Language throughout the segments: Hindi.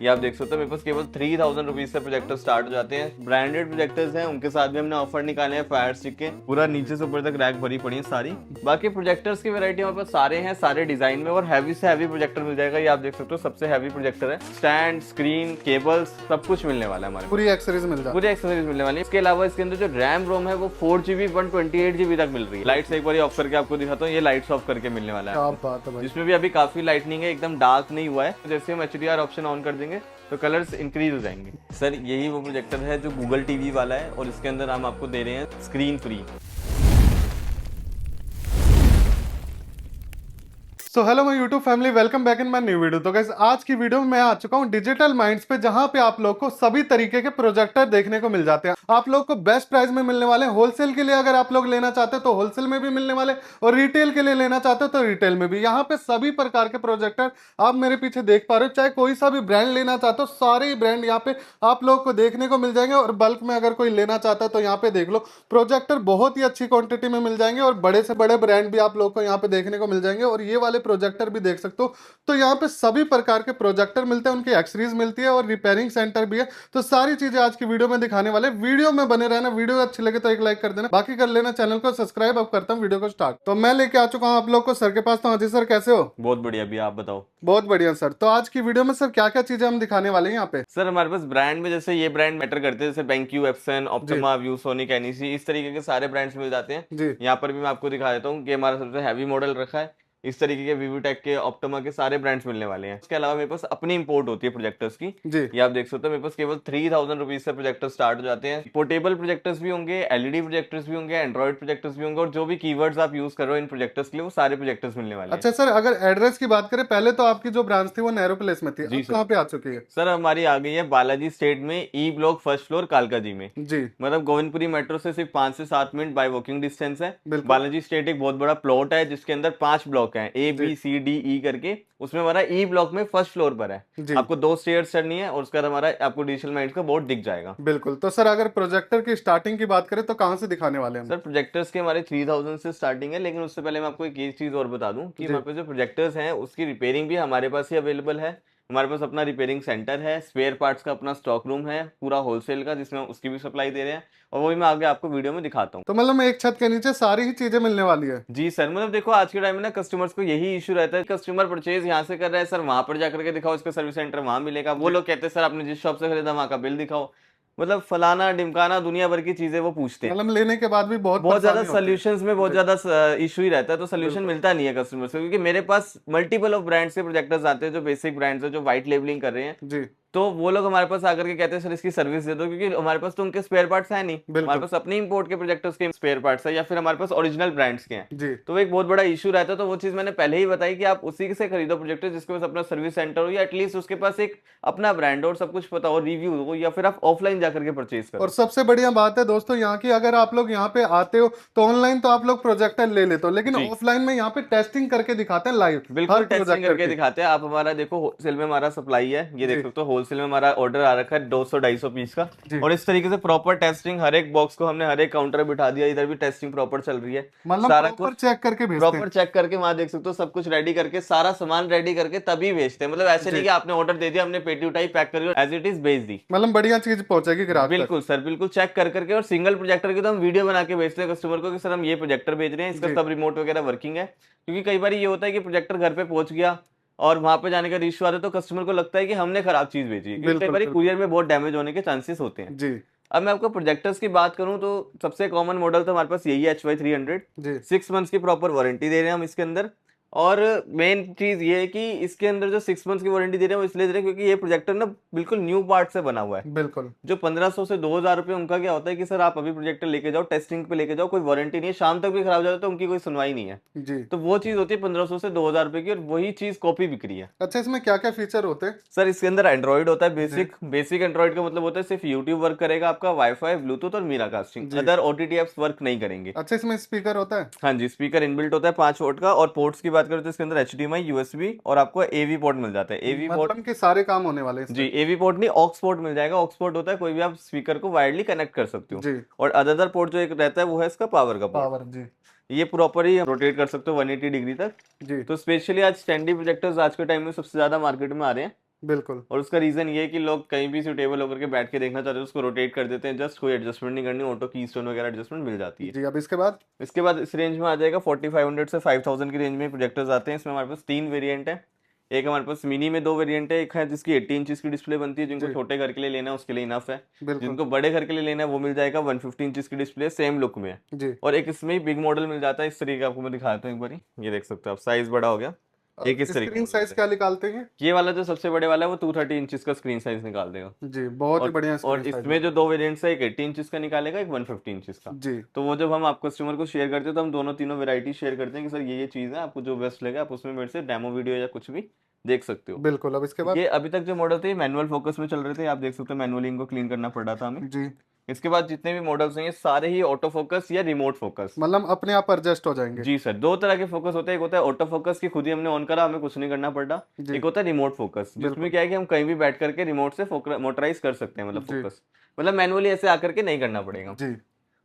ये आप देख सकते हो मेरे पास केवल 3000 रुपीज से प्रोजेक्टर स्टार्ट हो जाते हैं। ब्रांडेड प्रोजेक्टर्स हैं, उनके साथ भी हमने ऑफर निकाले हैं फायर स्टिक के। पूरा नीचे से ऊपर तक रैक भरी पड़ी है सारी। बाकी प्रोजेक्टर्स की वैरायटी हमारे पास सारे हैं, सारे डिजाइन में, और हैवी से हैवी प्रोजेक्टर मिल जाएगा। ये आप देख सकते हो सबसे हैवी प्रोजेक्टर है। स्टैंड, स्क्रीन, केबल्स सब कुछ मिलने वाला है हमारे, पूरी एक्सेसरीज मिल जाती है। पूरी एक्सेसरीज मिलने वाली है। इसके अलावा इसके अंदर जो रैम रोम है वो 4GB 128GB तक मिल रही है। लाइट्स एक बार ऑफ करके आपको दिखाता हूँ। ये लाइट्स ऑफ करके मिलने वाला है, क्या बात है भाई। जिसमें भी अभी काफी लाइटनिंग है, एकदम डार्क नहीं हुआ है। जैसे हम HDR ऑप्शन ऑन कर देंगे तो कलर्स इंक्रीज हो जाएंगे। सर यही वो प्रोजेक्टर है जो गूगल टीवी वाला है, और इसके अंदर हम आपको दे रहे हैं screen free. So hello my YouTube family, welcome back in my new video. तो गाइस आज की वीडियो में मैं आ चुका हूं डिजिटल माइंड्स पे, जहां पे आप लोग को सभी तरीके के प्रोजेक्टर देखने को मिल जाते हैं। आप लोग को बेस्ट प्राइस में मिलने वाले, होलसेल के लिए अगर आप लोग लेना चाहते हो तो होलसेल में भी मिलने वाले, और रिटेल के लिए लेना चाहते हो तो रिटेल में भी। यहाँ पे सभी प्रकार के प्रोजेक्टर आप मेरे पीछे देख पा रहे हो। चाहे कोई सा भी ब्रांड लेना चाहते हो, सारे ही ब्रांड यहाँ पे आप लोग को देखने को मिल जाएंगे। और बल्क में अगर कोई लेना चाहता है तो यहाँ पे देख लो, प्रोजेक्टर बहुत ही अच्छी क्वांटिटी में मिल जाएंगे, और बड़े से बड़े ब्रांड भी आप लोग को यहाँ पे देखने को मिल जाएंगे। और ये वाले प्रोजेक्टर भी देख सकते हो। तो यहाँ पे सभी प्रकार के प्रोजेक्टर मिलते हैं, उनकी एक्सेसरीज मिलती है, और रिपेयरिंग सेंटर भी है। तो सारी चीजें आज की वीडियो में दिखाने वाले। वीडियो में बने रहना। वीडियो अच्छी लगे तो एक लाइक कर देना, बाकी कर लेना चैनल को सब्सक्राइब। अब करता हूँ वीडियो को स्टार्ट। तो मैं लेके आ चुका हूँ आप लोग को सर के पास। तो हाँ जी सर, कैसे हो? बहुत बढ़िया, अभी आप बताओ। बहुत बढ़िया सर। तो आज की वीडियो में सर क्या क्या चीजें हम दिखाने वाले हैं यहाँ पे? सर हमारे पास ब्रांड में जैसे ये ब्रांड मैटर करते हैं, जैसे BenQ, Epson, optima, ViewSonic, NEC, इस तरीके के सारे ब्रांड्स मिल जाते हैं। जी यहाँ पर भी मैं आपको दिखा देता हूँ कि हमारा सबसे हैवी मॉडल रखा है। इस तरीके के वीवोटेक के, ऑप्टिमा के सारे ब्रांड्स मिलने वाले हैं। इसके अलावा मेरे पास अपनी इंपोर्ट होती है प्रोजेक्टर्स की। जी ये आप देख सकते हो मेरे पास केवल 3000 रुपीज से प्रोजेक्टर स्टार्ट हो जाते हैं। पोर्टेबल प्रोजेक्टर्स भी होंगे, LED प्रोजेक्टर्स भी होंगे, एंड्रॉइड प्रोजेक्टर्स भी होंगे, और जो भी कीवर्ड्स आप यूज कर रहे हो इन प्रोजेक्टर्स के लिए वो सारे प्रोजेक्टर्स मिलने वाले हैं। अच्छा सर, अगर एड्रेस की बात करें, पहले तो आपकी जो ब्रांच थी वो नैरो प्लेस में थी, जी अब सर। कहाँ पे आ चुकी है? सर हमारी आ गई है बालाजी स्टेट में, E ब्लॉक फर्स्ट फ्लोर, कालका जी में। जी मतलब गोविंदपुरी मेट्रो से सिर्फ 5 से 7 मिनट बाय वॉकिंग डिस्टेंस है। बिल्कुल। बालाजी स्टेट एक बहुत बड़ा प्लॉट है जिसके अंदर 5 ब्लॉक हैं, ABCDE करके। उसमें हमारा E ब्लॉक में फर्स्ट फ्लोर पर है। जी आपको 2 स्टेयर्स चढ़नी है, और उसके बाद हमारा आपको डिजिटल माइंड्स का बोर्ड दिख जाएगा। बिल्कुल। तो सर अगर प्रोजेक्टर की स्टार्टिंग की बात करें तो कहाँ से दिखाने वाले हैं हम? सर प्रोजेक्टर्स के हमारे 3000 से स्टार्टिंग है, लेकिन उससे पहले मैं आपको एक चीज और बता दूं कि जी हमारे पास जो प्रोजेक्टर्स हैं उसकी रिपेयरिंग भी हमारे पास ही अवेलेबल है। हमारे पास अपना रिपेयरिंग सेंटर है, स्पेयर पार्ट्स का अपना स्टॉक रूम है पूरा होलसेल का, जिसमें उसकी भी सप्लाई दे रहे हैं, और वो भी मैं आगे आपको वीडियो में दिखाता हूँ। तो मतलब एक छत के नीचे सारी ही चीजें मिलने वाली है? जी सर, मतलब देखो आज के टाइम में ना कस्टमर्स को यही इशू रहता है, कस्टमर परचेज यहाँ से कर रहा है, सर वहां पर जाकर के दिखाओ, इसका सर्विस सेंटर वहां मिलेगा। वो लोग कहते हैं सर आपने जिस शॉप से खरीदा वहां का बिल दिखाओ। मतलब फलाना डिमकाना दुनिया भर की चीजें वो पूछते हैं। मतलब लेने के बाद भी बहुत बहुत ज्यादा परेशानी होती है। सोल्यूशंस में बहुत ज्यादा इशू ही रहता है, तो सोल्यूशन बिल्कुल। मिलता नहीं है कस्टमर से, क्योंकि मेरे पास मल्टीपल ऑफ ब्रांड्स के प्रोजेक्टर्स आते हैं, जो बेसिक ब्रांड्स है, जो व्हाइट लेबलिंग कर रहे हैं। जी तो वो लोग हमारे पास आकर के कहते हैं सर इसकी सर्विस दे दो, क्योंकि हमारे पास तो उनके स्पेयर पार्ट्स है नहीं। हमारे बिल्कुल। पास अपने इंपोर्ट के प्रोजेक्टर्स के स्पेयर पार्ट्स है, या फिर हमारे पास ओरिजिनल ब्रांड्स के हैं। जी तो वो एक बहुत बड़ा इशू रहता है। तो वो चीज मैंने पहले ही बताई कि आप उसी से खरीदो प्रोजेक्टर जिसके पास अपना सर्विस सेंटर हो, या एटलीस्ट उसके पास एक अपना ब्रांड हो और सब कुछ पता हो, रिव्यू हो, या फिर आप ऑफलाइन जाकर के परचेज करो। और सबसे बढ़िया बात है दोस्तों यहाँ की, अगर आप लोग यहाँ पे आते हो तो ऑनलाइन तो आप लोग प्रोजेक्टर ले लेते हो, लेकिन जी ऑफलाइन में यहाँ पे टेस्टिंग करके दिखाते हैं लाइव। बिल्कुल, टेस्टिंग प्रोजेक्टर करके की। दिखाते हैं। आप हमारा देखो होलसेल में हमारा सप्लाई है, ये देख जी सकते हो। होलसेल में हमारा ऑर्डर आ रखा है 200-250 पीस का, जी और इस तरीके से प्रॉपर टेस्टिंग हर एक बॉक्स को हमने हर एक काउंटर पे बिठा दिया। इधर भी टेस्टिंग प्रॉपर चल रही है। मतलब सारा प्रॉपर कुछ चेक करके भेजते प्रॉपर हैं। चेक करके वहां देख सकते हो, सब कुछ रेडी करके, सारा सामान रेडी करके तभी भेजते हैं। मतलब ऐसे नहीं जी कि आपने ऑर्डर दे दिया, हमने पेटी उठाई, पैक करी और एज इट इज भेज दी। मतलब बढ़िया चीज पहुंचेगी ग्राहक तक। बिल्कुल सर, बिल्कुल चेक कर करके। और सिंगल प्रोजेक्टर की तो हम वीडियो बना के भेजते हैं कस्टमर को कि सर हम ये प्रोजेक्टर भेज रहे हैं, इसका जी सब रिमोट वगैरह वर्किंग है। क्योंकि कई बार ये होता है कि प्रोजेक्टर घर पे पहुंच गया और वहां पे जाने का इशू आता है, तो कस्टमर को लगता है कि हमने खराब चीज भेजी है, क्योंकि कई बिल्कुल बार बिल्कुल। कुरियर में बहुत डैमेज होने के चांसेस होते हैं। जी अब मैं आपको प्रोजेक्टर्स की बात करूं तो सबसे कॉमन मॉडल तो हमारे पास यही है, HY300। जी 6 मंथ्स की प्रॉपर वारंटी दे रहे हैं हम इसके अंदर। और मेन चीज ये है कि इसके अंदर जो 6 मंथ्स की वारंटी दे रहे हैं वो इसलिए दे रहे हैं क्योंकि ये प्रोजेक्टर ना बिल्कुल न्यू पार्ट से बना हुआ है। बिल्कुल। जो 1500 से 2000 रुपए, उनका क्या होता है कि सर आप अभी प्रोजेक्टर लेके जाओ, टेस्टिंग पे लेके जाओ, कोई वारंटी नहीं है, शाम तक भी खराब हो जाता है तो उनकी कोई सुनवाई नहीं है। जी तो वो चीज होती है 1500 से 2000 रुपए की, और वही चीज कॉपी बिक रही है। अच्छा, इसमें क्या क्या फीचर होते हैं? सर इसके अंदर एंड्रॉइड होता है, जी बेसिक एंड्रॉइड का मतलब होता है सिर्फ यूट्यूब वर्क करेगा आपका, वाईफाई, ब्लूटूथ और मीरा कास्टिंग, जी। अदर OTT एप्स वर्क नहीं करेंगे। अच्छा, इसमें स्पीकर होता है? हाँ जी, स्पीकर इनबिल्ट होता है 5 वोल्ट का। और पोर्ट्स की बात करें तो इसके अंदर HDMI, USB और आपको AV पोर्ट मिल जाता है। AV पोर्ट, मतलब कि सारे काम होने वाले हैं जी इसमें। AV पोर्ट नहीं, ऑक्स पोर्ट मिल जाएगा। ऑक्स पोर्ट होता है कोई भी आप स्पीकर को वायरली कनेक्ट कर सकते हो। जी और अदर पोर्ट जो एक रहता है वो है इसका पावर का पोर्ट। पावर। जी ये प्रॉपर ही रोटेट कर सकते हो 180 डिग्री तक। जी तो स्पेशली आज स्टैंडी प्रोजेक्टर्स आज के टाइम में सबसे ज्यादा मार्केट में आ रहे हैं। बिल्कुल। और उसका रीजन ये है कि लोग कहीं भी सुटेबल होकर के बैठ के देखना चाहते हैं उसको रोटेट कर देते हैं, जस्ट कोई एडजस्टमेंट नहीं करनी, ऑटो की स्टोन वगैरह एडजस्टमेंट मिल जाती है। जी, अब इसके बाद इसके बाद इस रेंज में आ जाएगा 4500 से 5000 की रेंज में प्रोजेक्टर्स आते हैं। इसमें हमारे पास 3 वेरिएंट है। एक हमारे पास मिनी में 2 वेरिएंट है, एक है जिसकी 80 इंचज की डिस्प्ले बनती है, जिनको जी, छोटे घर के लिए लेना है उसके लिए इनफ है। बिल्कुल। जिनको बड़े घर के लिए लेना है वो मिल जाएगा 150 इंचज की डिस्प्ले, सेम लुक में है। जी, और एक इसमें ही बिग मॉडल मिल जाता है, इस तरीके का आपको मैं दिखाता हूँ एक बारी, ये देख सकते हो आप, साइज बड़ा हो गया। एक इस तरीके स्क्रीन का साइज मिलता है। क्या निकालते हैं? ये वाला जो सबसे बड़े वाला है वो 230 इंचज का स्क्रीन साइज निकाल देगा। जी, बहुत ही और बढ़िया और स्क्रीन साइज इसमें जो 2 वेरिएंट्स है, एक 80 इंचज का निकालेगा, एक 150 इंचज का। जी, तो वो जब हम आप कस्टमर को शेयर करते हैं तो हम दोनों तीनों वैरायटी शेयर करते हैं कि सर ये चीज़ है, आपको जो बेस्ट लगे आप उसमें मेरे से डेमो वीडियो या कुछ भी देख सकते हो। बिल्कुल। अब इसके बाद ये अभी तक जो मॉडल थे मैनुअल फोकस में चल रहे थे, आप देख सकते हो मैनुअली इनको क्लीन करना पड़ रहा था हमें। जी, इसके बाद जितने भी मॉडल्स हैं ये सारे ही ऑटो फोकस या रिमोट फोकस। मतलब अपने आप एडजस्ट हो जाएंगे। जी सर, 2 तरह के फोकस होते हैं, एक होता है ऑटो फोकस की खुद ही हमने ऑन करा, हमें कुछ नहीं करना पड़ा। जी, एक होता है रिमोट फोकस, जिसमें बिल्कुल। क्या है कि हम कहीं भी बैठ करके रिमोट से मोटराइज कर सकते हैं, मतलब जी, फोकस, मतलब मैनुअली ऐसे आकर के नहीं करना पड़ेगा। जी,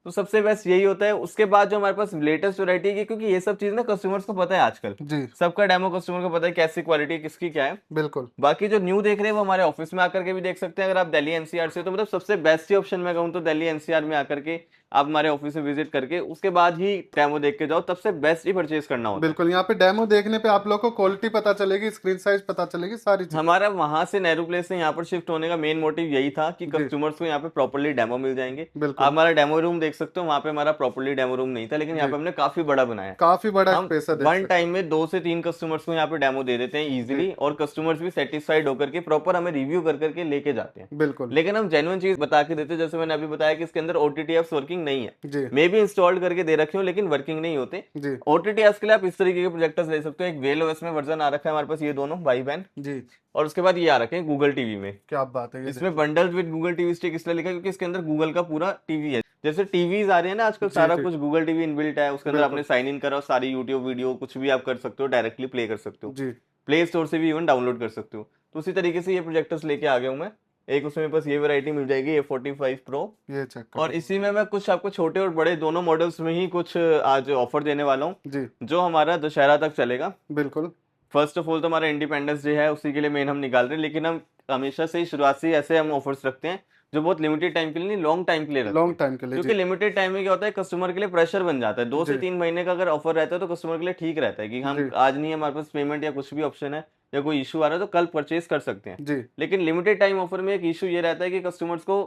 तो सबसे बेस्ट यही होता है। उसके बाद जो हमारे पास लेटेस्ट वैरायटी है, क्योंकि ये सब चीज ना कस्टमर्स को पता है आजकल, जी, सबका डेमो कस्टमर को पता है कैसी क्वालिटी किसकी क्या है। बिल्कुल। बाकी जो न्यू देख रहे हैं वो हमारे ऑफिस में आकर के भी देख सकते हैं। अगर आप दिल्ली एनसीआर से हो, तो मतलब सबसे बेस्ट ही ऑप्शन मैं कहूँ तो दिल्ली एनसीआर में आकर के आप हमारे ऑफिस में विजिट करके उसके बाद ही डेमो देख के जाओ, तब से बेस्ट ही परचेज करना होता है। बिल्कुल, यहाँ पे डेमो देखने पे आप लोग को क्वालिटी पता चलेगी, स्क्रीन साइज पता चलेगी, सारी चीज। हमारा वहां से नेहरू प्लेस से यहाँ पर शिफ्ट होने का मेन मोटिव यही था कि जी, कस्टमर्स को यहाँ पे प्रॉपर्ली डेमो मिल जाएंगे। आप बिल्कुल। हमारा डेमो रूम देख सकते हो, वहाँ पे हमारा प्रॉपर्ली डेमो रूम नहीं था, लेकिन यहाँ जी, पे हमने काफी बड़ा बनाया है। काफी बड़ा हम स्पेस है, देख वन सकते टाइम में 2 से 3 कस्टमर्स को यहाँ पे डेमो दे देते हैं हैं। जी, इजीली, और कस्टमर्स भी सेटिस्फाइड होकर के प्रॉपर हमें रिव्यू कर करके लेके जाते हैं। बिल्कुल। लेकिन हम जेन्युइन चीज बता के देते हैं, जैसे मैंने अभी बताया कि इसके अंदर ओटीटी एप्स वर्किंग नहीं है। जी, मे भी इंस्टॉल्ड करके दे रखे हो लेकिन वर्किंग नहीं होते। जी, ओटीटी एप्स के लिए आप इस तरीके के प्रोजेक्टर्स ले सकते हो। एक वेल ओएस में वर्जन आ रखा है हमारे पास, ये दोनों भाई बहन, जी, और उसके बाद ये आ रखे हैं गूगल टीवी में। क्या बात है, ये इसमें bundled with Google TV stick इसलिए लिखा है क्योंकि इसके अंदर गूगल का पूरा टीवी है। जैसे टीवीज आ रहे हैं ना आजकल, जी, सारा जी, कुछ गूगल टीवी इनबिल्ट है, उसके अंदर बिल्कुल। आपने साइन इन करा, सारी यूट्यूब वीडियो कुछ भी आप कर सकते हो, डायरेक्टली प्ले कर सकते हो, जी, प्ले स्टोर से भी इवन डाउनलोड कर सकते हो। तो उसी तरीके से ये प्रोजेक्टर्स लेके आ गया हूँ मैं। एक उसमें बस ये वैरायटी मिल जाएगी A45 Pro। ये चेक कर और इसी में मैं कुछ आपको छोटे और बड़े दोनों मॉडल्स में ही कुछ आज ऑफर देने वाला हूँ, जी, जो हमारा दशहरा तक चलेगा। बिल्कुल। फर्स्ट ऑफ ऑल तो हमारा इंडिपेंडेंस डे है, उसी के लिए मेन हम निकाल रहे हैं, लेकिन हम हमेशा से ही शुरुआत से ही ऐसे हम ऑफर्स रखते हैं जो बहुत लिमिटेड टाइम के लिए नहीं, लॉन्ग टाइम के लिए रखते लॉन्ग हैं। टाइम के लिए। क्योंकि जी, लिमिटेड टाइम में क्या होता है, कस्टमर के लिए प्रेशर बन जाता है। 2 से जी, 3 महीने का अगर ऑफर रहता है तो कस्टमर के लिए ठीक रहता है कि हम जी, आज नहीं है हमारे पास पेमेंट या कुछ भी ऑप्शन है या कोई इशू आ रहा है तो कल परचेज कर सकते हैं। जी, लेकिन लिमिटेड टाइम ऑफर में एक इशू ये रहता है कि कस्टमर्स को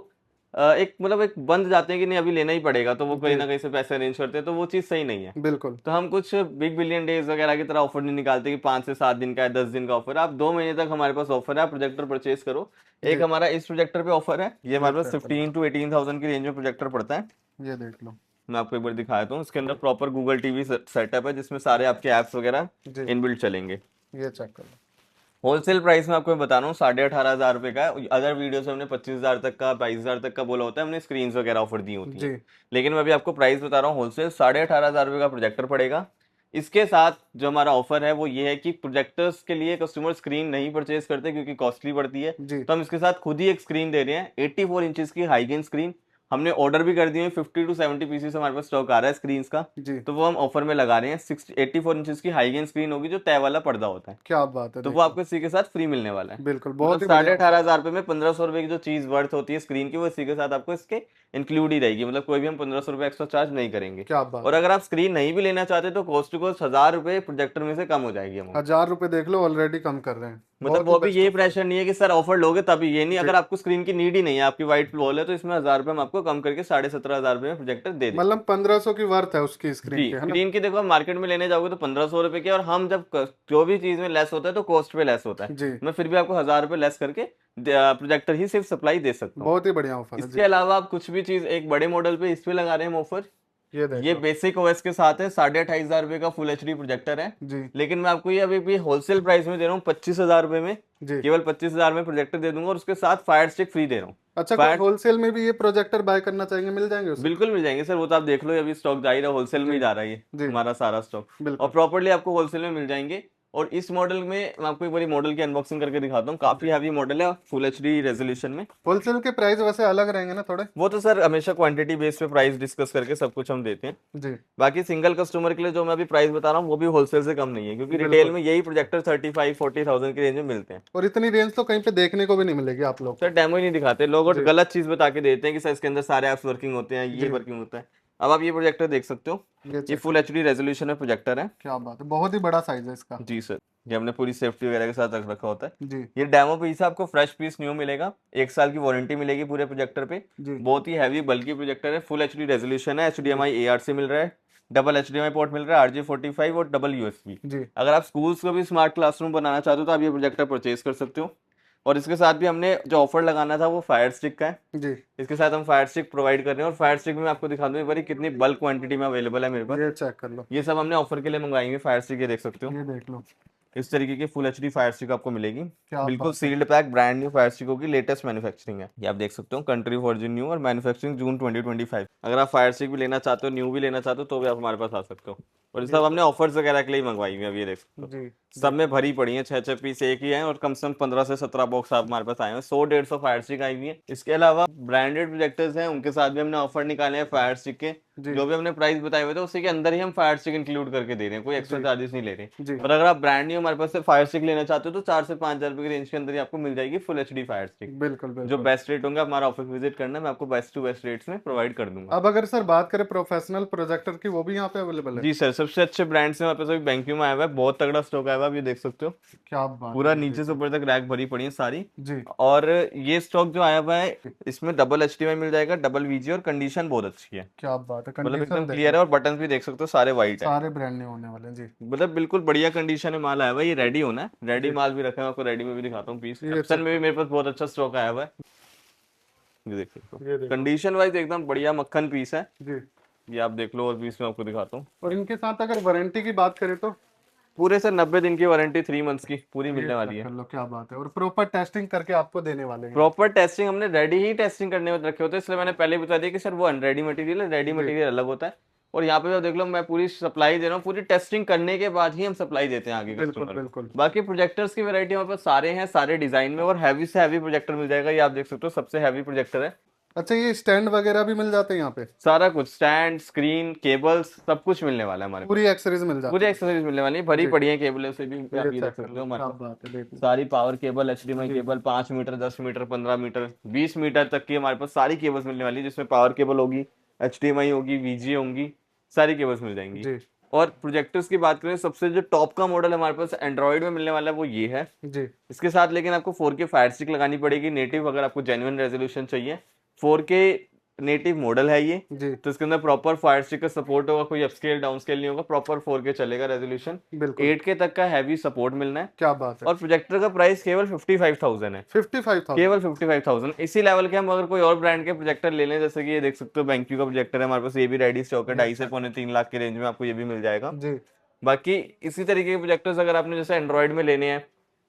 एक मतलब एक बंद जाते हैं कि नहीं अभी लेना ही पड़ेगा, तो वो कहीं जी, ना कहीं से पैसे अरेंज करते हैं, तो वो चीज़ सही नहीं है। बिल्कुल। तो हम कुछ बिग बिलियन डेज वगैरह की तरह ऑफर नहीं निकालते कि 5 से 7 दिन का है, 10 दिन का ऑफर है। आप 2 महीने तक हमारे पास ऑफर है, आप प्रोजेक्टर परचेज करो। एक जी, हमारा इस प्रोजेक्टर पे ऑफर है, ये ये हमारे पास चेक कर लो, 15 to 18,000 की रेंज में प्रोजेक्टर पड़ता है। ये देख लो। मैं आपको एक बार दिखा देता हूँ। इसके अंदर प्रॉपर गूगल टीवी सेटअप है, जिसमें सारे आपके ऐप्स वगैरह जी, इनबिल्ट चलेंगे। ये चेक कर लो। होलसेल प्राइस में आपको मैं बता रहा हूँ 18,500 रुपये का है। अदर वीडियो से हमने 25,000 तक का, 22,000 तक का बोला होता है, हमने स्क्रीन वगैरह ऑफर दी होती जी, हैं। लेकिन मैं अभी आपको प्राइस बता रहा हूँ होलसेल 18,500 रुपये का प्रोजेक्टर पड़ेगा। इसके साथ जो हमारा ऑफर है वो ये है कि प्रोजेक्टर्स के लिए कस्टमर स्क्रीन नहीं परचेज करते क्योंकि कॉस्टली पड़ती है, जी, तो हम इसके साथ खुद ही एक स्क्रीन दे रहे हैं, 84 इंचेस की हाईगेन स्क्रीन। हमने ऑर्डर भी कर दिए हैं, 50 to 70 पीसेस हमारे पास स्टॉक आ रहा है स्क्रीन का, जी, तो वो हम ऑफर में लगा रहे हैं। 84 इंचेस की हाईगेन स्क्रीन होगी जो तय वाला पर्दा होता है, क्या बात है, तो देख वो लो। आपको इसी के साथ फ्री मिलने वाला है। बिल्कुल, मतलब बहुत ही बढ़िया। 18,500 रुपये में 1,500 रुपये की जो चीज वर्थ होती है स्क्रीन की, वो इसी के साथ आपको इसके इंक्लूड ही रहेगी। मतलब कोई भी हम 1,500 रुपये एक्स्ट्रा चार्ज नहीं करेंगे। क्या बात और है। अगर आप स्क्रीन नहीं भी लेना चाहते तो कॉस्ट टू कॉस्ट 1,000 रुपये प्रोजेक्टर में से कम हो जाएगी अमाउंट। 1000 रुपए देख लो, ऑलरेडी कम कर रहे हैं। मतलब बहुत ही वो भी बेस्ट ये ऑफर है। प्रेशर नहीं है कि सर ऑफर लोगे तभी, ये नहीं, जी, अगर आपको स्क्रीन की नीड ही नहीं है, आपकी व्हाइट वॉल है, तो इसमें 1,000 रुपये हम आपको कम करके 17,500 रुपये में प्रोजेक्टर दे देंगे। मतलब 1500 की वर्थ है उसकी स्क्रीन जी, के, है ना? स्क्रीन की देखो आप मार्केट में लेने जाओगे तो 1,500 रुपये की, और हम जब जो भी चीज में लेस होता है तो कॉस्ट पे लेस होता है। जी, मैं फिर भी आपको 1,000 रुपये लेस करके प्रोजेक्टर ही सिर्फ सप्लाई दे सकता हूँ। बहुत ही बढ़िया ऑफर है। इसके जी, अलावा आप कुछ भी चीज एक बड़े मॉडल पे इस पे लगा रहे हैं हम ऑफर। ये देख ये लो। बेसिक ओएस के साथ है, 28,500 रुपये का फुल एचडी प्रोजेक्टर है। जी, लेकिन मैं आपको ये अभी भी होलसेल प्राइस में दे रहा हूँ 25,000 रुपये में। जी। केवल 25,000 में प्रोजेक्टर दे दूंगा और उसके साथ फायर स्टिक फ्री दे रहा हूँ। अच्छा, कोई फायर होलसेल में भी ये प्रोजेक्टर बाय करना चाहेंगे, मिल जाएंगे उसे? बिल्कुल मिल जाएंगे सर, वो तो आप देख लो, अभी स्टॉक जाहिर है होलसेल में जी, ही जा रहा है ये जी, हमारा सारा स्टॉक, और बिल्कुल। प्रॉपर्ली आपको होलसेल में मिल जाएंगे। और इस मॉडल में मैं आपको एक बारी मॉडल की अनबॉक्सिंग करके दिखाता हूँ। काफी हैवी मॉडल है, फुल एचडी रेजोल्यूशन में। होलसेल के प्राइस वैसे अलग रहेंगे ना थोड़े? वो तो सर हमेशा क्वांटिटी बेस पे प्राइस डिस्कस करके सब कुछ हम देते हैं। जी बाकी सिंगल कस्टमर के लिए जो मैं अभी प्राइस बता रहा हूँ वो भी होलसेल से कम नहीं है, क्योंकि रिटेल बिल्कुल। में यही प्रोजेक्टर 35-40,000 की रेंज में मिलते हैं। और इतनी रेंज तो कहीं पे देखने को भी नहीं मिलेगी आप लोग सर को। डेमो ही नहीं दिखाते लोग और जी गलत चीज बता के देते हैं कि सर इसके अंदर सारे ऐप्स वर्किंग होते हैं, ये जी। वर्किंग होता है। अब आप ये प्रोजेक्टर देख सकते हो, ये ये चेक फुल करो, एचडी रेजोल्यूशन में प्रोजेक्टर है। क्या बात है, बहुत ही बड़ा साइज है इसका। जी सर, ये हमने पूरी सेफ्टी वगैरह के साथ रख रखा होता है। जी ये डेमो पीस है, आपको फ्रेश पीस न्यू मिलेगा, 1 साल की वारंटी मिलेगी पूरे प्रोजेक्टर पे। जी बहुत ही हैवी बल्कि प्रोजेक्टर है, फुल एचडी रेजोल्यूशन है, जी HDMI AR से मिल रहा है, डबल HDMI पोर्ट मिल रहा है, RJ45 और डबल USB। जी अगर आप स्कूल्स को भी स्मार्ट क्लासरूम बनाना चाहते हो तो आप ये प्रोजेक्टर परचेज कर सकते हो। और इसके साथ भी हमने जो ऑफर लगाना था वो फायर स्टिक का है। जी। इसके साथ हम फायर स्टिक प्रोवाइड कर रहे हैं, और फायर स्टिक में मैं आपको दिखा दूं एक बार कितनी बल्क क्वांटिटी में अवेलेबल है मेरे पास। ये चेक कर लो, ये सब हमने ऑफर के लिए मंगवाई हुई फायर स्टिक, ये देख सकते हो। ये देख लो, इस तरीके की फुल एचडी फायर स्टिक आपको मिलेगी, क्या बिल्कुल बात है। Sealed pack brand new Fire Stick होगी, लेटेस्ट मैन्युफैक्चरिंग है। ये आप देख सकते हो, कंट्री ऑरिजिन न्यू और मैन्युफैक्चरिंग जून 2025। अगर आप फायर स्टिक भी लेना चाहते हो, न्यू भी लेना चाहते हो, तो भी आप हमारे पास आ सकते हो। और ये सब हमने ऑफर्स वगैरह के लिए ही मंगवाई हुई है, अब ये देख सकते हो। जी सब में भरी पड़ी है, 6-6 पीस एक ही है, और कम से कम 15 से 17 बॉक्स आप हमारे पास आए हैं। 100-150 फायर स्टिक आई हुई है। इसके अलावा ब्रांडेड प्रोजेक्टर्स हैं, उनके साथ भी हमने ऑफर निकाले हैं फायर स्टिक के। जी जो भी हमने प्राइस बताए हुए थे उसी के अंदर ही हम फायर स्टिक इंक्लूड करके दे रहे हैं, कोई एक्स्ट्रा जी चार्जेस नहीं ले रहे। जी। और अगर आप ब्रांड न्यू हमारे पास से फायर स्टिक लेना चाहते हो तो 4 से 5 हजार रुपए की रेंज के अंदर ही आपको मिल जाएगी फुल एचडी फायर स्टिक। बिल्कुल जो बिल्कुल। बेस्ट रेट होंगे, आप हमारा ऑफिस विजिट करना, मैं आपको बेस्ट टू बेस्ट रेट्स में प्रोवाइड कर दूंगा। अब अगर सर बात करें प्रोफेशनल प्रोजेक्टर की, वो भी यहाँ पे अवेलेबल है? जी सर, सबसे अच्छे ब्रांड्स हैं हमारे पास, अभी बैंक्यू में आया हुआ है, बहुत तगड़ा स्टॉक आया हुआ है, आप ये देख सकते हो। क्या बात पूरा है, ये नीचे से देखो। ऊपर तक रैक भरी पड़ी है सारी। जी और ये स्टॉक जो आया हुआ है, इसमें डबल HDMI मिल जाएगा, डबल VGA, और कंडीशन बहुत अच्छी है, क्या बात है, मतलब एकदम कंडीशन देख क्लियर लो, है। और बटन भी देख सकते हो सारे वाइट है, सारे ब्रांड न्यू होने वाले हैं। जी मतलब बिल्कुल बढ़िया कंडीशन में माल आया हुआ है। ये रेडी होना है, रेडी जी। माल भी रखा है, आपको रेडी में भी दिखाता हूँ पीस। ये एप्सन चेक में भी करो, मेरे पास बहुत अच्छा स्टॉक आया हुआ है, ये देख सकते ये हो। देखो। कंडीशन वाइज एकदम बढ़िया मक्खन पीस है, जी। ये आप देख लो। और पीस में आपको दिखाता हूँ, और इनके साथ अगर वारंटी की बात करें तो? पूरे सर 90 दिन की वारंटी, 3 मंथ्स की पूरी ये मिलने वाली चेक है। कर लो, क्या बात है। और प्रॉपर टेस्टिंग करके आपको देने वाले हैं। प्रॉपर टेस्टिंग हमने रेडी ही टेस्टिंग करने में रखे होते हैं, इसलिए मैंने पहले ही बता दिया कि सर वो अनरेडी मटेरियल है, रेडी जी मटेरियल अलग होता है। और यहाँ पे आप देख लो, मैं पूरी सप्लाई दे रहा हूँ, पूरी टेस्टिंग करने के बाद ही हम सप्लाई देते हैं आगे बिल्कुल कस्टमर को। बिल्कुल। बाकी प्रोजेक्टर्स की वैरायटी हमारे पास सारे हैं, सारे डिजाइन में, और हैवी से हैवी प्रोजेक्टर मिल जाएगा। ये आप देख सकते हो, सबसे हैवी प्रोजेक्टर है। अच्छा, ये स्टैंड वगैरह भी मिल जाते हैं यहाँ पे? सारा कुछ, स्टैंड, स्क्रीन, केबल्स, सब कुछ मिलने वाला है हमारे पास। पूरी एक्सेसरीज मिल जाती पूरी एक्सेसरीज मिलने वाली है, है? भरी जी, पड़ी है केबल से भी, आप ये ये चेक देख कर सकते लो, हो हमारे क्या पास। बात है, देखो। सारी पावर केबल, HDMI जी cable, 5 metre, 10 metre, 15 metre, 20 metre तक की हमारे पास सारी केबल्स मिलने वाली है, जिसमें पावर केबल होगी, HDMI होगी, VGA होंगी, सारी केबल्स मिल जाएंगी। जी और प्रोजेक्टर्स की बात करें, सबसे जो टॉप का मॉडल हमारे पास एंड्रॉइड में मिलने वाला है वो ये है। जी इसके साथ लेकिन आपको 4K फायर स्टिक लगानी पड़ेगी नेटिव, अगर आपको जेन्युइन रेजोल्यूशन चाहिए। 4K नेटिव मॉडल है ये, जी। तो इसके अंदर प्रॉपर फायर स्टिक का सपोर्ट होगा, कोई अपस्केल डाउनस्केल नहीं होगा, प्रॉपर 4K चलेगा रेजोल्यूशन। बिल्कुल, 8K तक का हैवी सपोर्ट मिलना है। क्या बात है। और प्रोजेक्टर का प्राइस केवल 55,000 है, 55,000? केवल 55,000। इसी लेवल के हम अगर कोई और ब्रांड के प्रोजेक्टर ले लें, जैसे कि ये देख सकते हो बैंक्यू का प्रोजेक्टर है हमारे पास, ये भी रेडी स्टॉक है, 2.5 से पौने 3 लाख के रेंज में आपको ये भी मिल जाएगा। जी बाकी इसी तरीके के प्रोजेक्टर्स अगर आपने जैसे एंड्रॉइड में लेने हैं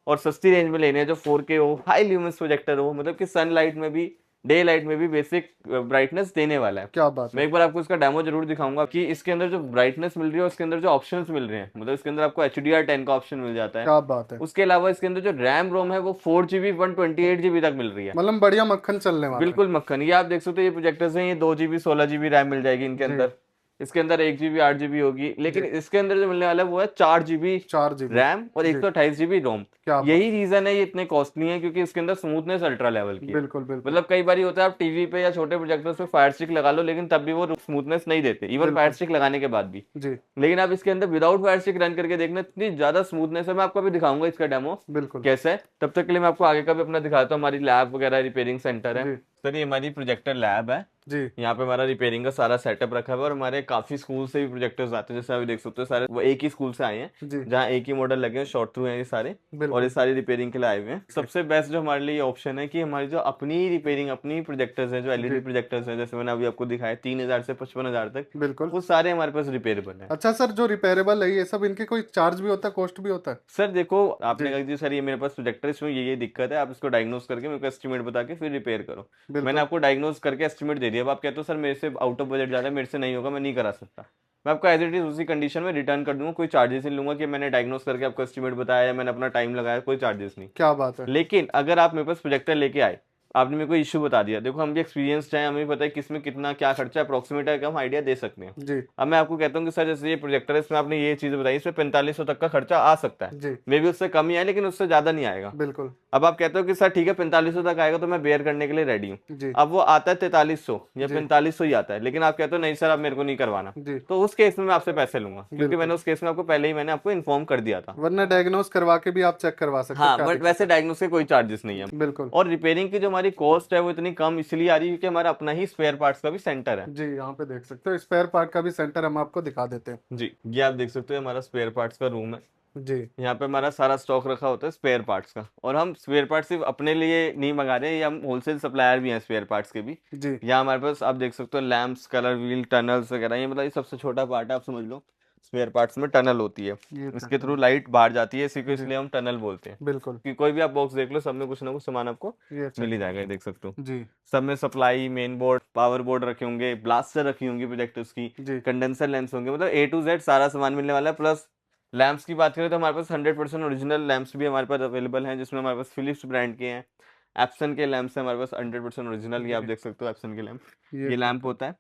और सस्ती रेंज में लेने हैं, जो 4K हो, हाई ल्यूमिनस प्रोजेक्टर हो, मतलब कि सनलाइट में भी, डे लाइट में भी बेसिक ब्राइटनेस देने वाला है। क्या बात मैं है। एक बार आपको इसका डेमो जरूर दिखाऊंगा कि इसके अंदर जो ब्राइटनेस मिल रही है और इसके अंदर जो ऑप्शंस मिल रहे हैं, मतलब इसके अंदर आपको HDR10 का ऑप्शन मिल जाता है। क्या बात है, उसके अलावा इसके अंदर जो रैम रोम है वो 4GB 128GB तक मिल रही है, मतलब बढ़िया मक्खन चलने वाला है। बिल्कुल मक्खन। ये आप देख सकते हो, ये प्रोजेक्टर्स हैं, ये 2GB 16GB रैम मिल जाएगी इनके जी अंदर। इसके अंदर 1GB 8GB होगी, लेकिन जी। इसके अंदर जो मिलने वाला है वो है 4GB 4 GB? रैम और जी, 128GB रोम। क्या बात। यही रीजन है ये इतने कॉस्टली है, क्योंकि इसके अंदर स्मूथनेस अल्ट्रा लेवल की है। बिल्कुल बिल्कुल मतलब कई बार होता है आप टीवी पे या छोटे प्रोजेक्टर्स पे फायर स्टिक लगा लो, लेकिन तब भी वो स्मूथनेस नहीं देते, इवन फायर बिल्कुल। स्टिक लगाने के बाद भी। जी लेकिन आप इसके अंदर विदाउट फायर स्टिक रन करके देखना, इतनी ज्यादा स्मूथनेस है। मैं आपको अभी दिखाऊंगा इसका डेमो बिल्कुल। कैसा है। तब तक के लिए मैं आपको आगे का भी अपना दिखाता हूँ, हमारी लैब वगैरह रिपेयरिंग सेंटर है। जी सर ये हमारी प्रोजेक्टर लैब है, जी यहाँ पे हमारा रिपेयरिंग का सारा सेटअप रखा हुआ है। और हमारे काफी स्कूल से भी प्रोजेक्टर्स आते हैं, जैसे अभी देख सकते हो सारे वो एक ही स्कूल से आए हैं, जी जहाँ एक ही मॉडल लगे हैं, शॉर्ट थ्रू हैं ये सारे। और ये बिल्कुल। सारी रिपेयरिंग के लिए आए हुए हैं। सबसे बेस्ट जो हमारे लिए ऑप्शन है कि हमारी जो अपनी रिपेयरिंग, अपनी प्रोजेक्टर्स हैं, जो जी LED प्रोजेक्टर्स हैं, जैसे मैंने अभी आपको दिखाया 3,000 से 55,000 तक, बिल्कुल। वो सारे हमारे पास रिपेयरेबल है। अच्छा सर, जो रिपेयरेबल है ये सब, इनके कोई चार्ज भी होता है, कॉस्ट भी होता है? सर देखो, आपने जी कहा कि सर ये मेरे पास प्रोजेक्टर, इसमें ये दिक्कत है, आप इसको डायग्नोस करके मेरे को एस्टिमेट बता के फिर रिपेयर करो। मैंने बिल्कुल। आपको डायग्नोस करके एस्टिमेट दे दिया। अब आप कहते हो सर मेरे से आउट ऑफ बजट ज्यादा है, मेरे से नहीं होगा, मैं नहीं करा सकता। मैं आपको एज इट इज उसी कंडीशन में रिटर्न कर दूंगा, कोई चार्जेस नहीं लूंगा कि मैंने डायग्नोस करके आपको एस्टिमेट बताया या मैंने अपना टाइम लगाया, कोई चार्जेस नहीं। क्या बात है। लेकिन अगर आप मेरे पास प्रोजेक्टर लेके आए, आपने मेरे को इश्यू बता दिया, देखो हम भी एक्सपीरियंस्ड हैं, हमें पता है किसमें कितना क्या खर्चा अप्रोक्सीमेट है, हम आइडिया दे सकते हैं। जी अब मैं आपको कहता हूँ कि सर जैसे ये प्रोजेक्टर है, इसमें आपने ये चीज़ बताई, इसमें 4500 तक का खर्चा आ सकता है, जी मे भी उससे कम ही आए लेकिन उससे ज़्यादा नहीं आएगा। बिल्कुल। अब आप कहते हो कि सर ठीक है 4500 तक आएगा तो मैं बेयर करने के लिए रेडी हूँ। जी अब वो आता है 4300 या जी 4500 ही आता है, लेकिन आप कहते हो नहीं सर अब मेरे को नहीं करवाना, जी तो उस केस में मैं आपसे पैसे लूंगा, क्योंकि बिल्कुल। मैंने उस केस में आपको पहले ही मैंने आपको इन्फॉर्म कर दिया था। वरना डायग्नोस करवा के भी आप चेक करवा सकते हो, हाँ, क्या बट दिक्कत वैसे है। डायग्नोस के कोई चार्जेस नहीं है। बिल्कुल। और रिपेयरिंग की जो हमारी कॉस्ट है वो इतनी कम इसलिए आ रही है क्योंकि हमारा अपना ही स्पेयर पार्ट्स का भी सेंटर है। जी यहाँ पे देख सकते हो स्पेयर पार्ट का भी सेंटर हम आपको दिखा देते हैं। जी, ये आप देख सकते हो हमारा स्पेयर पार्ट्स का रूम है। जी यहाँ पे हमारा सारा स्टॉक रखा होता है स्पेयर पार्ट्स का, और हम स्पेयर पार्ट्स सिर्फ अपने लिए नहीं मंगा रहे हैं, ये हम होलसेल सप्लायर भी हैं स्पेयर पार्ट्स के भी। जी यहाँ हमारे पास आप देख सकते हो लैंप्स, कलर व्हील, टनल्स वगैरह, ये मतलब ये सबसे छोटा पार्ट है, आप समझ लो स्पेयर पार्ट्स में टनल होती है, ये इसके चेक थ्रू करो। लाइट बाहर जाती है, इसी को जी इसलिए हम टनल बोलते हैं। बिल्कुल। कि कोई भी आप बॉक्स देख लो, सब में कुछ ना कुछ सामान आपको ये चेक मिल ही करो। जाएगा, ये देख सकते हो। जी सब में supply, main board, power board रखे होंगे, ब्लास्टर रखी होंगी प्रोजेक्टर्स की, जी कंडेंसर लेंस होंगे, मतलब ए टू जेड सारा सामान मिलने वाला है। प्लस लैंप्स की बात करें तो हमारे पास 100% ओरिजिनल लैंप्स भी हमारे पास अवेलेबल हैं, जिसमें हमारे पास फिलिप्स ब्रांड के हैं, एप्सन के लैंप्स हैं हमारे पास 100% ओरिजिनल, ये आप जी देख सकते हो एप्सन के लैंप, ये ये चेक लैंप करो। होता है।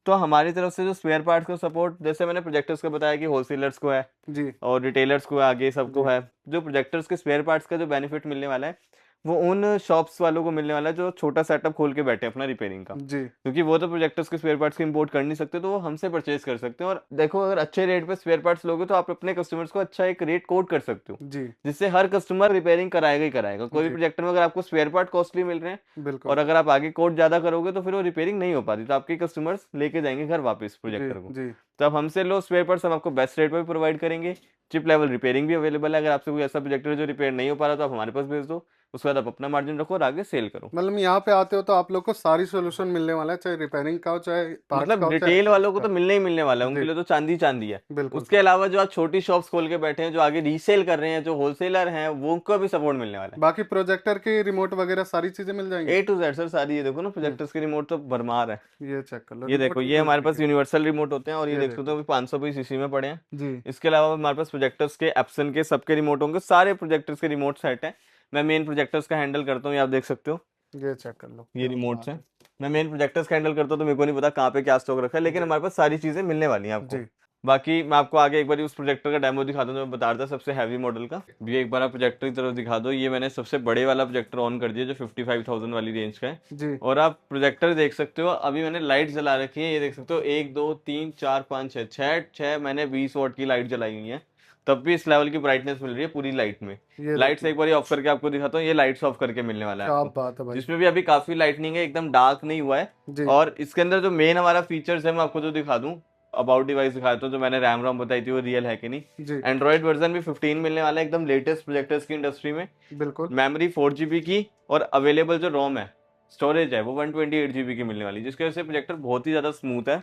तो हमारी तरफ से जो स्पेयर पार्ट्स का सपोर्ट, जैसे मैंने प्रोजेक्टर्स का बताया कि होलसेलर्स को है जी और रिटेलर्स को है, आगे सबको जी है। जो प्रोजेक्टर्स के स्पेयर पार्ट्स का जो बेनिफिट मिलने वाला है वो उन शॉप्स वालों को मिलने वाला है जो छोटा सेटअप खोल के बैठे हैं अपना रिपेयरिंग का, जी क्योंकि वो तो प्रोजेक्टर्स के स्पेयर पार्ट्स को इंपोर्ट कर नहीं सकते, तो वो हमसे परचेज कर सकते हैं। और देखो अगर अच्छे रेट पे स्पेयर पार्ट्स लोगे तो आप अपने कस्टमर्स को अच्छा एक रेट कोट कर सकते हो, जी जिससे हर कस्टमर रिपेयरिंग कराएगा ही कराएगा। कोई भी जी प्रोजेक्टर में अगर आपको स्पेयर पार्ट कॉस्टली मिल रहे हैं बिल्कुल। और अगर आप आगे कोट ज्यादा करोगे तो फिर वो रिपेयरिंग नहीं हो पाती, तो आपके कस्टमर्स लेके जाएंगे घर वापस जी प्रोजेक्टर को। जी तो अब हमसे लो स्पेयर पार्ट्स, हम आपको बेस्ट रेट पर भी प्रोवाइड करेंगे, चिप लेवल रिपेयरिंग भी अवेलेबल है। अगर आपसे कोई ऐसा प्रोजेक्टर है जो रिपेयर नहीं हो पा रहा तो आप हमारे पास भेज दो, उसके बाद आप अपना मार्जिन रखो और आगे सेल करो। मतलब यहाँ पे आते हो तो आप लोग को सारी सोल्यूशन मिलने वाला है, चाहे रिपेयरिंग का हो, चाहे पार्ट्स का मतलब हो, चाहे रिटेल वालों को का। तो मिलने ही मिलने वाला है, उनके जी लिए तो चांदी चांदी है। बिल्कुल। उसके अलावा जो आज छोटी शॉप्स खोल के बैठे हैं, जो आगे रीसेल कर रहे हैं, जो होलसेलर हैं, वो उनको भी सपोर्ट मिलने वाला बाकी प्रोजेक्टर की रिमोट वगैरह सारी चीजें मिल है। जाएंगी। ए टू जेड सर सारी, ये देखो ना प्रोजेक्टर्स की रिमोट तो भरमार है। ये चेक कर लो, ये देखो रिमोट भी ये मिल हमारे पास जाएंगे। यूनिवर्सल रिमोट होते हैं, और ये ये देख सकते देखो। हो 520 सीसी में पड़े हैं। जी इसके अलावा हमारे पास प्रोजेक्टर्स के एप्सन के सबके रिमोट होंगे, सारे प्रोजेक्टर्स के रिमोट सेट हैं। मैं मेन प्रोजेक्टर्स का हैंडल करता हूँ, ये आप देख सकते हो, ये चेक कर लो, ये क्या रिमोट्स बात हैं। है। मैं मेन प्रोजेक्टर्स का हैंडल करता हूँ तो मेरे को नहीं पता कहाँ पे क्या स्टॉक रखा है, लेकिन जी हमारे पास सारी चीजें मिलने वाली हैं आपको। जी बाकी मैं आपको आगे एक बार उस प्रोजेक्टर का डेमो दिखा दूँ जो मैं बता रहा था, सबसे हैवी मॉडल का भी एक बार आप प्रोजेक्टर की तरफ दिखा दो। ये मैंने सबसे बड़े वाला प्रोजेक्टर ऑन कर दिया जो 55,000 वाली रेंज का है, जी और आप प्रोजेक्टर देख सकते हो। अभी मैंने लाइट जला रखी है, ये देख सकते हो 1 2 3 4 5 6 छः मैंने 20 वॉट की लाइट जलाई हुई है, तब भी इस लेवल की ब्राइटनेस मिल रही है पूरी लाइट में। ये लाइट्स देखिए, एक बार ऑफ करके आपको दिखाता हूँ, ये लाइट्स ऑफ करके मिलने वाला है क्या आपको, बात है भाई। जिसमें भी अभी काफी लाइटनिंग है, एकदम डार्क नहीं हुआ है। जी और इसके अंदर जो मेन हमारा फीचर्स है मैं आपको जो दिखा दूं, अबाउट डिवाइस दिखाता हूँ, जो मैंने रैम रोम बताई थी वो रियल है कि नहीं। जी एंड्रॉइड वर्जन भी 15 मिलने वाला है, एकदम लेटेस्ट प्रोजेक्टर्स की इंडस्ट्री में। बिल्कुल। मेमोरी 4 GB की, और अवेलेबल जो रोम है, स्टोरेज है, वो 128 GB की मिलने वाली, जिसकी वजह से प्रोजेक्टर बहुत ही ज़्यादा स्मूथ है।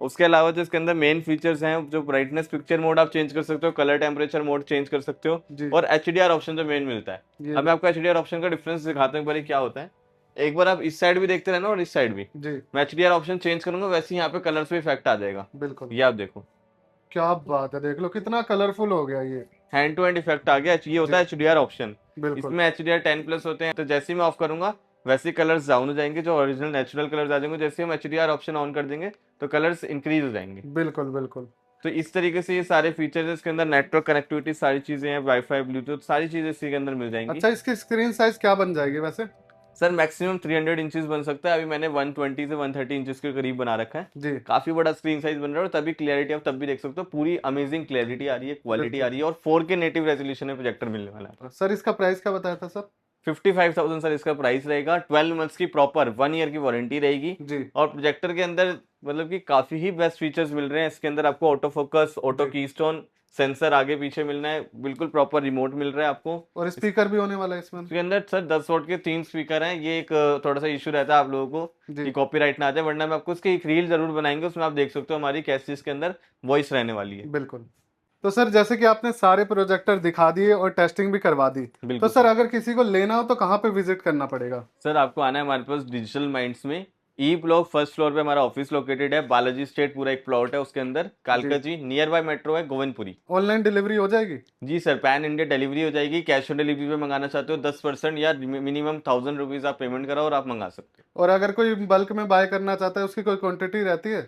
उसके अलावा जो इसके अंदर मेन फीचर्स हैं, जो ब्राइटनेस पिक्चर मोड आप चेंज कर सकते हो, कलर टेम्परेचर मोड चेंज कर सकते हो, जी और HDR ऑप्शन जो मेन मिलता है। ये अब मैं आपको HDR ऑप्शन का डिफरेंस दिखाता हूँ एक बार क्या होता है। एक बार आप इस साइड भी देखते रहना और इस साइड भी। जी मैं HDR ऑप्शन चेंज करूंगा वैसे ही यहाँ पे कलर्स पे इफेक्ट आ जाएगा, बिल्कुल। ये आप देखो, क्या बात है, देख लो कितना कलरफुल हो गया ये। हैंड टू हैंड इफेक्ट आ गया। ये जी होता है HDR ऑप्शन। बिल्कुल इसमें HDR 10+ होते हैं, तो जैसे ही मैं ऑफ करूंगा वैसे ही कलर्स डाउन हो जाएंगे, जो ओरिजिनल नेचुरल कलर्स आ जाएंगे। जैसे ही हम HDR ऑप्शन ऑन कर देंगे तो कलर्स इंक्रीज हो जाएंगे। बिल्कुल बिल्कुल। तो इस तरीके से ये सारे फीचर्स है इसके अंदर, नेटवर्क कनेक्टिविटी सारी चीजें हैं, वाईफाई ब्लूटूथ सारी चीजें इसी के अंदर मिल जाएंगी। अच्छा, इसकी स्क्रीन साइज क्या बन जाएगी वैसे। सर मैक्सिमम 300 इंचेस बन सकता है, अभी मैंने 120 से 130 इंचेस के करीब बना रखा है। जी काफी बड़ा स्क्रीन साइज बन रहा है, और तभी क्लियरिटी आप तब भी देख सकते हो, पूरी अमेजिंग क्लियरिटी आ रही है, क्वालिटी आ बिल्कुल। रही है, और 4K नेटिव रेजोल्यूशन में प्रोजेक्टर मिलने वाला है। सर इसका प्राइस क्या बताया था सर। 55,000 सर इसका प्राइस रहेगा। 12 मंथ्स की प्रॉपर 1 ईयर की वारंटी रहेगी, जी और प्रोजेक्टर के अंदर मतलब कि काफी ही बेस्ट फीचर्स मिल रहे हैं। इसके अंदर आपको ऑटो फोकस, ऑटो जी कीस्टोन, सेंसर आगे पीछे मिलना है, बिल्कुल प्रॉपर रिमोट मिल रहा है आपको। और स्पीकर भी होने वाला है इसमें। इसके अंदर सर 10 वॉट के 3 स्पीकर हैं। ये एक थोड़ा सा इशू रहता है आप लोगों को जी कि कॉपीराइट ना आ जाए, वरना मैं आपको उसकी एक रील जरूर बनाएंगे, उसमें आप देख सकते हो हमारी कैसे इसके अंदर वॉइस रहने वाली है। बिल्कुल। तो सर जैसे कि आपने सारे प्रोजेक्टर दिखा दिए और टेस्टिंग भी करवा दी, तो बिल्कुल सर अगर किसी को लेना हो तो कहाँ पे विजिट करना पड़ेगा। सर आपको आना है हमारे पास डिजिटल माइंड्स में, ई ब्लॉक फर्स्ट फ्लोर पे हमारा ऑफिस लोकेटेड है, बालाजी स्टेट पूरा एक प्लॉट है उसके अंदर, कालका जी नियर बाय मेट्रो है गोविंदपुरी। ऑनलाइन डिलीवरी हो जाएगी? जी सर, पैन इंडिया डिलीवरी हो जाएगी। कैश ऑन डिलीवरी पे मंगाना चाहते हो 10% या मिनिमम 1000 रुपीज आप पेमेंट कराओ और आप मंगा सकते और अगर कोई बल्क में बाय करना चाहता है उसकी कोई क्वांटिटी रहती है?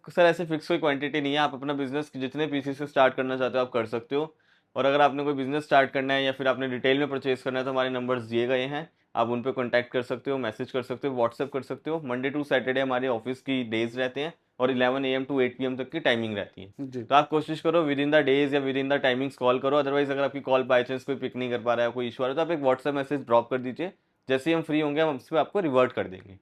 हो। सर ऐसे फिक्स कोई क्वांटिटी नहीं है, आप अपना बिजनेस जितने पीसेस से स्टार्ट करना चाहते हो आप कर सकते हो। और अगर आपने कोई बिजनेस स्टार्ट करना है या फिर आपने डिटेल में परचेज करना है तो हमारे नंबर्स दिए गए हैं, आप उन पर कॉन्टैक्ट कर सकते हो, मैसेज कर सकते हो, व्हाट्सएप कर सकते हो। मंडे टू सैटरडे हमारे ऑफिस की डेज रहते हैं और 11 AM to 8 PM तक की टाइमिंग रहती है। जी। तो आप कोशिश करो विद इन द डेज या with in the timings call करो। अदरवाइज अगर आपकी कॉल बाय चांस कोई पिक नहीं कर पा रहा है, कोई इशू आ रहा है, तो आप एक व्हाट्सएप मैसेज ड्रॉप कर दीजिए। जैसे ही हम फ्री होंगे हम उस पर आपको रिवर्ट कर देंगे।